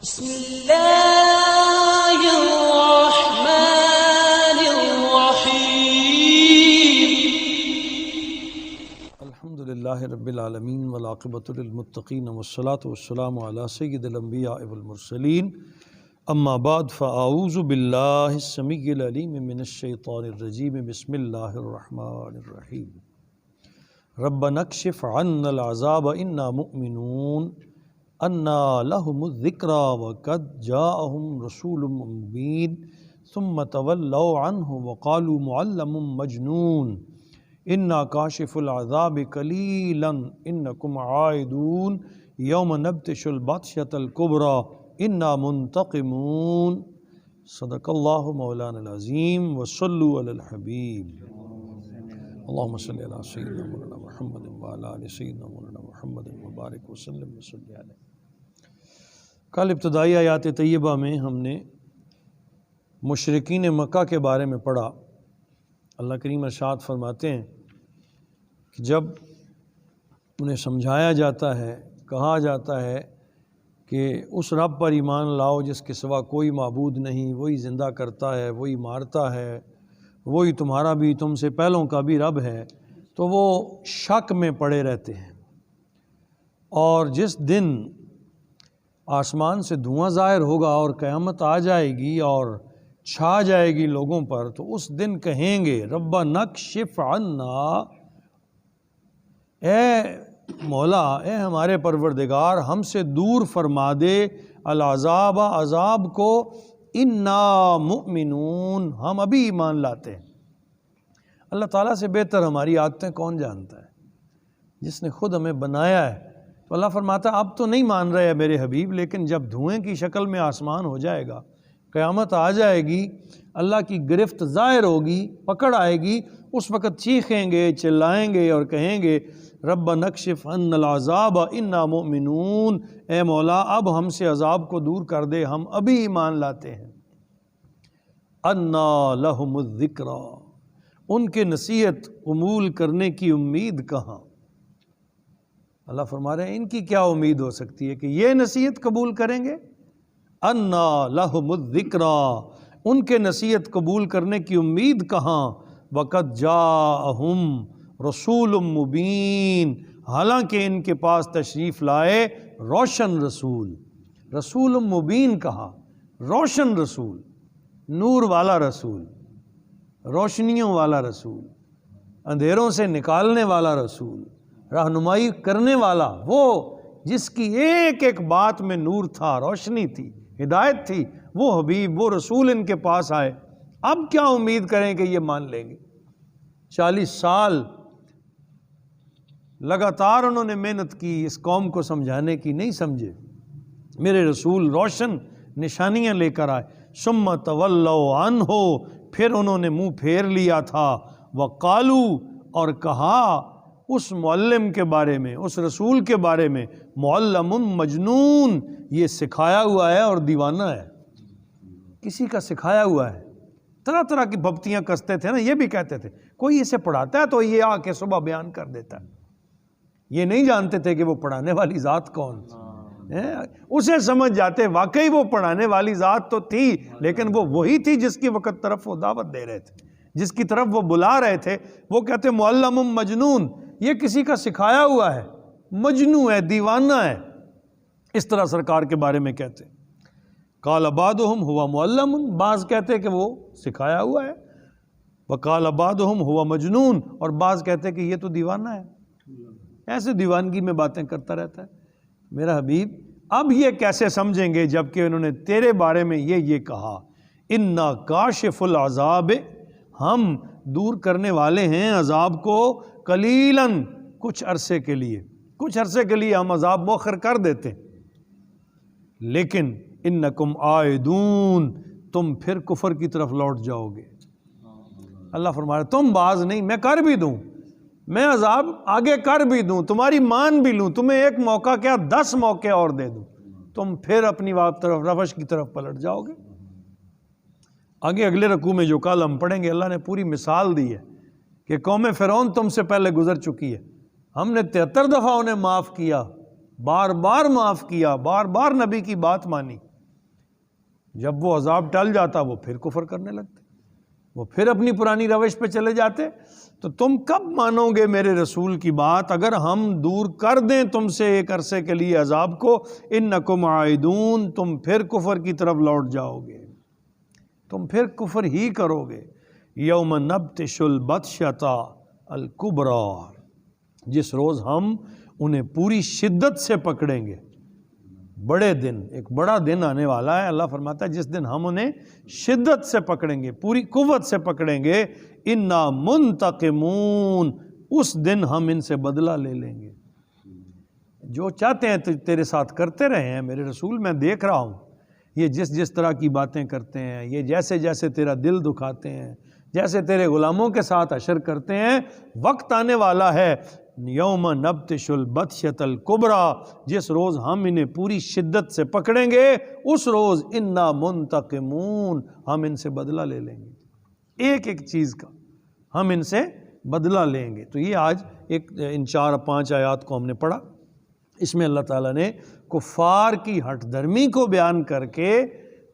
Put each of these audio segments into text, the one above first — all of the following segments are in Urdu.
بسم اللہ الرحمن الرحیم الحمدللہ رب العالمین والعاقبۃ للمتقین والصلاة والسلام علی سید الانبیاء والمرسلین اما بعد فاعوذ باللہ السمیع العلیم من الشیطان الرجیم بسم اللہ الرحمن الرحیم ربنا اکشف عنا العذاب انا مؤمنون انا لهم الذکری وقد جاءهم رسول مبین ثم تولوا عنہ وقالوا معلم مجنون انا کاشف العذاب قلیلا انکم عائدون یوم نبطش البطشۃ الکبریٰ انا منتقمون صدق اللہ مولانا العظیم وصلوا علی الحبیب اللہم صلی علی سیدنا مولانا محمد وعلی آل سیدنا مولانا محمد مبارک وسلم وصلی علیہ۔ کل ابتدائی آیات طیبہ میں ہم نے مشرکین مکہ کے بارے میں پڑھا۔ اللہ کریم ارشاد فرماتے ہیں کہ جب انہیں سمجھایا جاتا ہے، کہا جاتا ہے کہ اس رب پر ایمان لاؤ جس کے سوا کوئی معبود نہیں، وہی زندہ کرتا ہے، وہی مارتا ہے، وہی تمہارا بھی تم سے پہلوں کا بھی رب ہے، تو وہ شک میں پڑے رہتے ہیں۔ اور جس دن آسمان سے دھواں ظاہر ہوگا اور قیامت آ جائے گی اور چھا جائے گی لوگوں پر، تو اس دن کہیں گے ربنا اکشف عنا، اے مولا، اے ہمارے پروردگار، ہم سے دور فرما دے العذاب، عذاب کو، انا مؤمنون، ہم ابھی ایمان لاتے ہیں۔ اللہ تعالیٰ سے بہتر ہماری عادتیں کون جانتا ہے؟ جس نے خود ہمیں بنایا ہے۔ تو اللہ فرماتا ہے اب تو نہیں مان رہے میرے حبیب، لیکن جب دھوئیں کی شکل میں آسمان ہو جائے گا، قیامت آ جائے گی، اللہ کی گرفت ظاہر ہوگی، پکڑ آئے گی، اس وقت چیخیں گے، چلائیں گے اور کہیں گے ربنا اکشف عنا العذاب انا مؤمنون، اے مولا اب ہم سے عذاب کو دور کر دے، ہم ابھی ایمان لاتے ہیں۔ انا لہم الذکری، ان کے نصیحت قبول کرنے کی امید کہاں؟ اللہ فرما رہے ہیں ان کی کیا امید ہو سکتی ہے کہ یہ نصیحت قبول کریں گے؟ انا لہم الذکری، ان کے نصیحت قبول کرنے کی امید کہاں؟ وقد جاءہم رسول مبین، حالانکہ ان کے پاس تشریف لائے روشن رسول۔ رسول مبین کہا، روشن رسول، نور والا رسول، روشنیوں والا رسول، اندھیروں سے نکالنے والا رسول، رہنمائی کرنے والا، وہ جس کی ایک ایک بات میں نور تھا، روشنی تھی، ہدایت تھی، وہ حبیب، وہ رسول ان کے پاس آئے۔ اب کیا امید کریں کہ یہ مان لیں گے؟ 40 سال لگاتار انہوں نے محنت کی اس قوم کو سمجھانے کی، نہیں سمجھے۔ میرے رسول روشن نشانیاں لے کر آئے۔ ثم تولوا عنہ، پھر انہوں نے منہ پھیر لیا تھا۔ وقالو، اور کہا اس معلم کے بارے میں، اس رسول کے بارے میں، معلم مجنون، یہ سکھایا ہوا ہے اور دیوانہ ہے، کسی کا سکھایا ہوا ہے۔ طرح طرح کی بھپتیاں کستے تھے نا، یہ بھی کہتے تھے کوئی اسے پڑھاتا ہے تو یہ آ کے صبح بیان کر دیتا ہے۔ یہ نہیں جانتے تھے کہ وہ پڑھانے والی ذات کون ہے۔ اسے سمجھ جاتے واقعی وہ پڑھانے والی ذات تو تھی، لیکن وہ وہی تھی جس کی وقت طرف وہ دعوت دے رہے تھے، جس کی طرف وہ بلا رہے تھے۔ وہ کہتے معلم مجنون، یہ کسی کا سکھایا ہوا ہے، مجنون ہے، دیوانہ ہے، اس طرح سرکار کے بارے میں کہتے۔ قال بعضهم هو معلم، بعض کہتے کہ وہ سکھایا ہوا ہے، وقال بعضهم هو مجنون، اور بعض کہتے کہ یہ تو دیوانہ ہے، ایسے دیوانگی میں باتیں کرتا رہتا ہے۔ میرا حبیب اب یہ کیسے سمجھیں گے جبکہ انہوں نے تیرے بارے میں یہ کہا انا کاشف العذاب، ہم دور کرنے والے ہیں عذاب کو، قلیلاً، کچھ عرصے کے لیے، کچھ عرصے کے لیے ہم عذاب مؤخر کر دیتے، لیکن انکم عائدون، تم پھر کفر کی طرف لوٹ جاؤ گے۔ اللہ فرما رہا ہے تم باز نہیں، میں کر بھی دوں، میں عذاب آگے کر بھی دوں، تمہاری مان بھی لوں، تمہیں ایک موقع کیا 10 موقع اور دے دوں، تم پھر اپنی طرف روش کی طرف پلٹ جاؤ گے۔ آگے اگلے رکوع میں جو کل ہم پڑھیں گے، اللہ نے پوری مثال دی ہے کہ قوم فرعون تم سے پہلے گزر چکی ہے، ہم نے 73 دفعہ انہیں معاف کیا، بار بار معاف کیا، بار بار نبی کی بات مانی، جب وہ عذاب ٹل جاتا وہ پھر کفر کرنے لگتے، وہ پھر اپنی پرانی روش پہ چلے جاتے۔ تو تم کب مانو گے میرے رسول کی بات اگر ہم دور کر دیں تم سے ایک عرصے کے لیے عذاب کو؟ انکم عائدون، تم پھر کفر کی طرف لوٹ جاؤ گے، تم پھر کفر ہی کرو گے۔ یوم نبطش البطشۃ الکبریٰ، جس روز ہم انہیں پوری شدت سے پکڑیں گے۔ بڑے دن، ایک بڑا دن آنے والا ہے، اللہ فرماتا ہے جس دن ہم انہیں شدت سے پکڑیں گے، پوری قوت سے پکڑیں گے۔ انا منتقمون، اس دن ہم ان سے بدلہ لے لیں گے۔ جو چاہتے ہیں تیرے ساتھ کرتے رہے ہیں میرے رسول، میں دیکھ رہا ہوں یہ جس طرح کی باتیں کرتے ہیں، یہ جیسے جیسے تیرا دل دکھاتے ہیں، جیسے تیرے غلاموں کے ساتھ حشر کرتے ہیں، وقت آنے والا ہے یوم نبطش البطشۃ الکبریٰ، جس روز ہم انہیں پوری شدت سے پکڑیں گے، اس روز انا منتقمون، ہم ان سے بدلہ لے لیں گے، ایک ایک چیز کا ہم ان سے بدلہ لیں گے۔ تو یہ آج ایک ان 4-5 آیات کو ہم نے پڑھا، اس میں اللہ تعالیٰ نے کفار کی ہٹ درمی کو بیان کر کے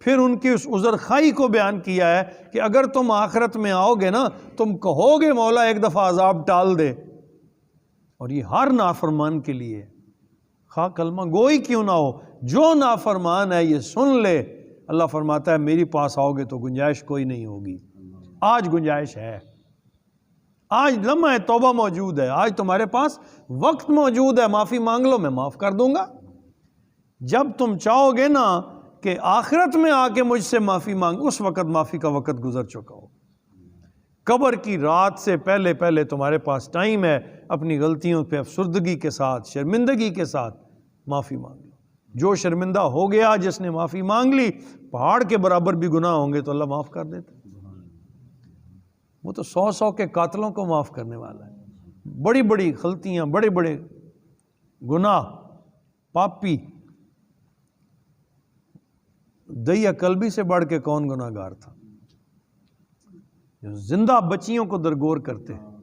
پھر ان کی اس عذر خائی کو بیان کیا ہے کہ اگر تم آخرت میں آؤ گے نا، تم کہو گے مولا ایک دفعہ عذاب ٹال دے، اور یہ ہر نافرمان کے لیے، خواہ کلمہ گوئی کیوں نہ ہو، جو نافرمان ہے یہ سن لے، اللہ فرماتا ہے میری پاس آؤ گے تو گنجائش کوئی نہیں ہوگی۔ آج گنجائش ہے، آج لمحہ توبہ موجود ہے، آج تمہارے پاس وقت موجود ہے، معافی مانگ لو میں معاف کر دوں گا۔ جب تم چاہو گے نا کہ آخرت میں آ کے مجھ سے معافی مانگ، اس وقت معافی کا وقت گزر چکا ہو۔ قبر کی رات سے پہلے پہلے تمہارے پاس ٹائم ہے، اپنی غلطیوں پہ افسردگی کے ساتھ، شرمندگی کے ساتھ معافی مانگ لو۔ جو شرمندہ ہو گیا، جس نے معافی مانگ لی، پہاڑ کے برابر بھی گناہ ہوں گے تو اللہ معاف کر دیتا ہے۔ وہ تو 100 کے قاتلوں کو معاف کرنے والا ہے۔ بڑی بڑی غلطیاں، بڑے بڑے گناہ، پاپی، دیا قلبی سے بڑھ کے کون گناہ گار تھا؟ جو زندہ بچیوں کو درگور کرتے ہیں،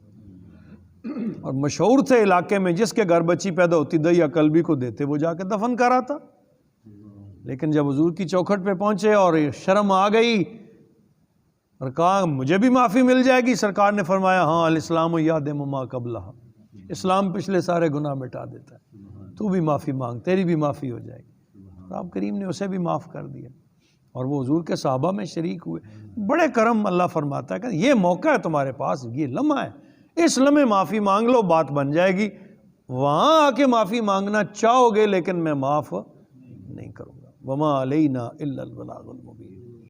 اور مشہور تھے علاقے میں جس کے گھر بچی پیدا ہوتی دیا قلبی کو دیتے، وہ جا کے دفن کرا تھا۔ لیکن جب حضور کی چوکھٹ پہ پہنچے اور شرم آ گئی اور کہا مجھے بھی معافی مل جائے گی، سرکار نے فرمایا ہاں الاسلام یہدم ما قبلہ، اسلام پچھلے سارے گناہ مٹا دیتا ہے، تو بھی معافی مانگ، تیری بھی معافی ہو جائے گی۔ اور آپ کریم نے اسے بھی معاف کر دیا، اور وہ حضور کے صحابہ میں شریک ہوئے۔ بڑے کرم اللہ فرماتا ہے کہ یہ موقع ہے تمہارے پاس، یہ لمحہ ہے، اس لمحے معافی مانگ لو، بات بن جائے گی۔ وہاں آ کے معافی مانگنا چاہو گے لیکن میں معاف نہیں کروں گا۔ وما علینا الا البلاغ المبین۔